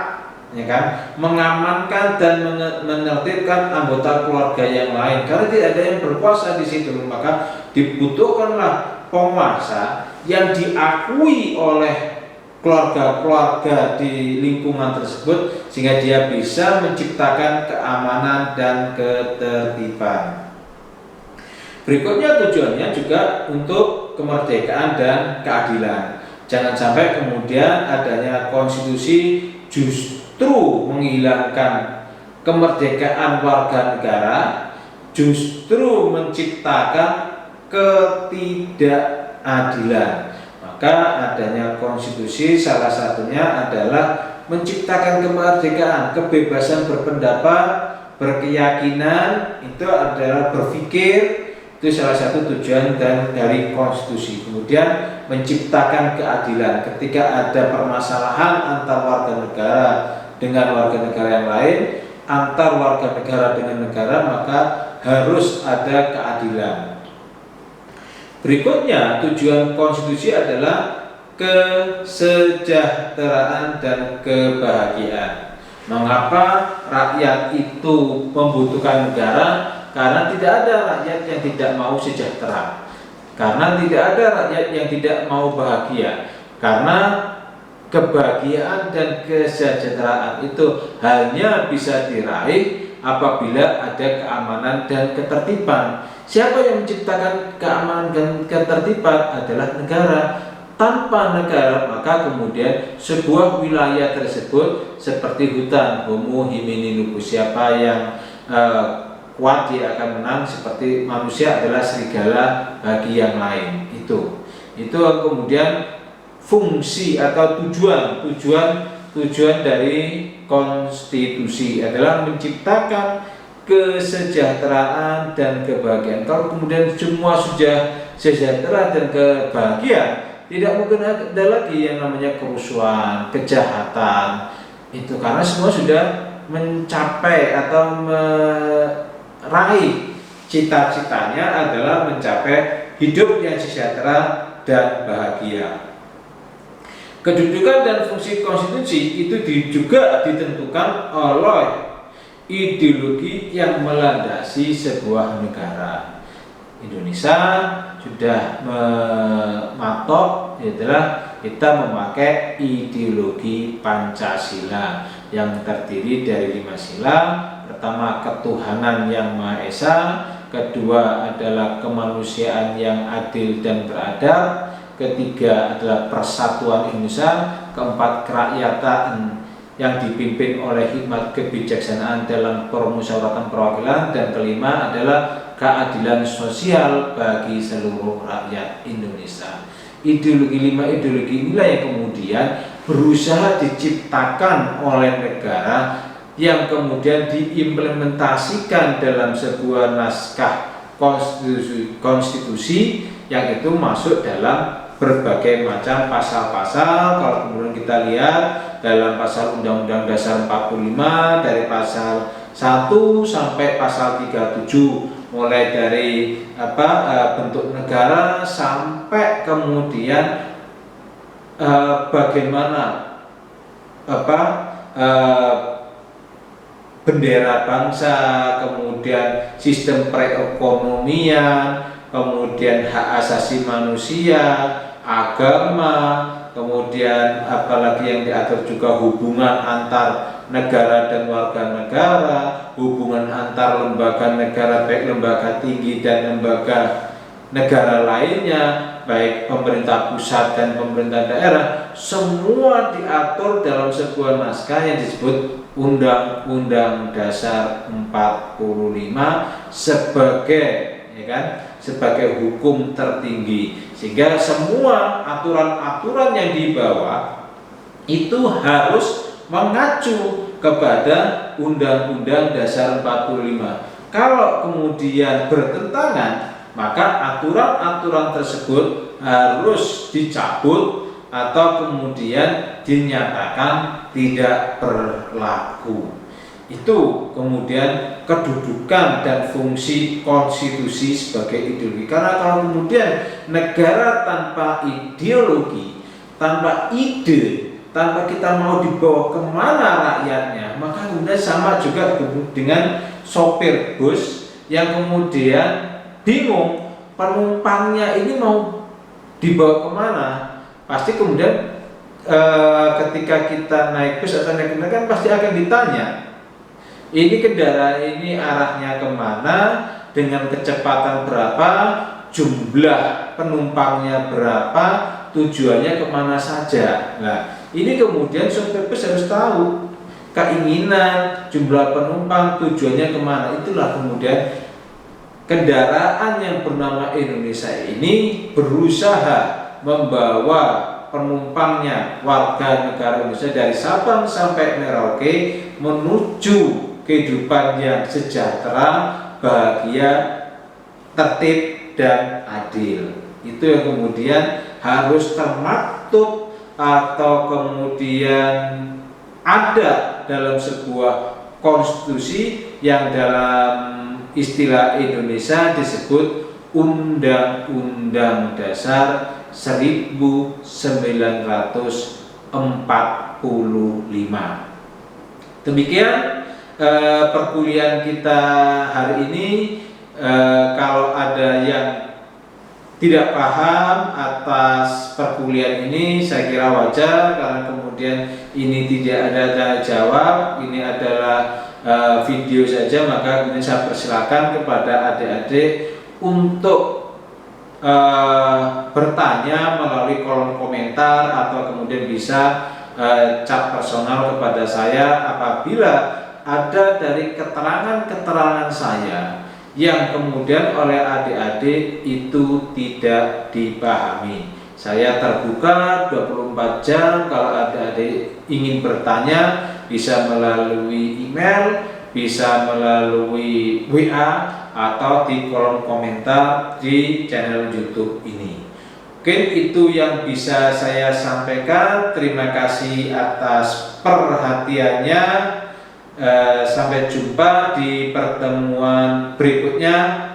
ya kan, mengamankan dan menertibkan anggota keluarga yang lain, karena tidak ada yang berkuasa di situ. Maka dibutuhkanlah penguasa yang diakui oleh keluarga-keluarga di lingkungan tersebut, sehingga dia bisa menciptakan keamanan dan ketertiban. Berikutnya tujuannya juga untuk kemerdekaan dan keadilan. Jangan sampai kemudian adanya konstitusi justru menghilangkan kemerdekaan warga negara, justru menciptakan ketidakadilan. Maka adanya konstitusi salah satunya adalah menciptakan kemerdekaan, kebebasan berpendapat, berkeyakinan, itu adalah berpikir, itu salah satu tujuan dari konstitusi. Kemudian menciptakan keadilan, ketika ada permasalahan antar warga negara dengan warga negara yang lain, antar warga negara dengan negara, maka harus ada keadilan. Berikutnya, tujuan konstitusi adalah kesejahteraan dan kebahagiaan. Mengapa rakyat itu membutuhkan negara? Karena tidak ada rakyat yang tidak mau sejahtera. Karena tidak ada rakyat yang tidak mau bahagia. Karena kebahagiaan dan kesejahteraan itu hanya bisa diraih apabila ada keamanan dan ketertiban. Siapa yang menciptakan keamanan dan ketertiban? Adalah negara. Tanpa negara, maka kemudian sebuah wilayah tersebut seperti hutan, homo homini lupus, siapa yang kuat dia akan menang, seperti manusia adalah serigala bagi yang lain. Itu kemudian fungsi atau tujuan dari konstitusi adalah menciptakan kesejahteraan dan kebahagiaan. Kalau kemudian semua sudah sejahtera dan kebahagiaan, tidak mungkin ada lagi yang namanya kerusuhan, kejahatan. Itu karena semua sudah mencapai atau meraih cita-citanya adalah mencapai hidup yang sejahtera dan bahagia. Kedudukan dan fungsi konstitusi itu juga ditentukan oleh ideologi yang melandasi sebuah negara. Indonesia sudah mematok, adalah kita memakai ideologi Pancasila yang terdiri dari 5 sila. Pertama, ketuhanan yang Maha Esa. Kedua adalah kemanusiaan yang adil dan beradab. Ketiga adalah persatuan Indonesia. Keempat, kerakyatan yang dipimpin oleh hikmat kebijaksanaan dalam permusyawaratan perwakilan. Dan kelima adalah keadilan sosial bagi seluruh rakyat Indonesia. Ideologi 5 ideologi inilah yang kemudian berusaha diciptakan oleh negara, yang kemudian diimplementasikan dalam sebuah naskah konstitusi yang itu masuk dalam berbagai macam pasal-pasal. Kalau kemudian kita lihat dalam pasal Undang-Undang Dasar 45 dari pasal 1 sampai pasal 37, mulai dari bentuk negara sampai kemudian bagaimana bendera bangsa, kemudian sistem perekonomian, kemudian hak asasi manusia, agama, kemudian apalagi yang diatur juga hubungan antar negara dan warga negara, hubungan antar lembaga negara, baik lembaga tinggi dan lembaga negara lainnya, baik pemerintah pusat dan pemerintah daerah, semua diatur dalam sebuah naskah yang disebut Undang-Undang Dasar 45 sebagai hukum tertinggi. Sehingga semua aturan-aturan yang dibawa itu harus mengacu kepada Undang-Undang Dasar 45. Kalau kemudian bertentangan, maka aturan-aturan tersebut harus dicabut atau kemudian dinyatakan tidak berlaku. Itu kemudian kedudukan dan fungsi konstitusi sebagai ideologi. Karena kalau kemudian negara tanpa ideologi, tanpa ide, tanpa kita mau dibawa kemana rakyatnya, maka kemudian sama juga dengan sopir bus yang kemudian bingung penumpangnya ini mau dibawa kemana? Pasti kemudian ketika kita naik bus atau naik kendaraan kan pasti akan ditanya, ini kendaraan ini arahnya kemana, dengan kecepatan berapa, jumlah penumpangnya berapa, tujuannya kemana saja. Nah, ini kemudian sopir bus harus tahu keinginan, jumlah penumpang, tujuannya kemana. Itulah kemudian kendaraan yang bernama Indonesia ini berusaha membawa penumpangnya, warga negara Indonesia, dari Sabang sampai Merauke menuju kehidupan yang sejahtera, bahagia, tertib, dan adil. Itu yang kemudian harus termaktub atau kemudian ada dalam sebuah konstitusi yang dalam istilah Indonesia disebut Undang-Undang Dasar 1945. Demikian perkuliahan kita hari ini. Kalau ada yang tidak paham atas perkuliahan ini, saya kira wajar, karena kemudian ini tidak ada tanya jawab, ini adalah video saja, maka kemudian saya persilakan kepada adik-adik untuk bertanya melalui kolom komentar, atau kemudian bisa chat personal kepada saya apabila ada dari keterangan-keterangan saya yang kemudian oleh adik-adik itu tidak dipahami. Saya terbuka 24 jam. Kalau adik-adik ingin bertanya, bisa melalui email, bisa melalui WA, atau di kolom komentar di channel YouTube ini. Mungkin itu yang bisa saya sampaikan. Terima kasih atas perhatiannya. Sampai jumpa di pertemuan berikutnya.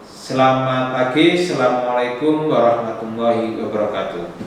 Selamat pagi. Assalamualaikum warahmatullahi wabarakatuh.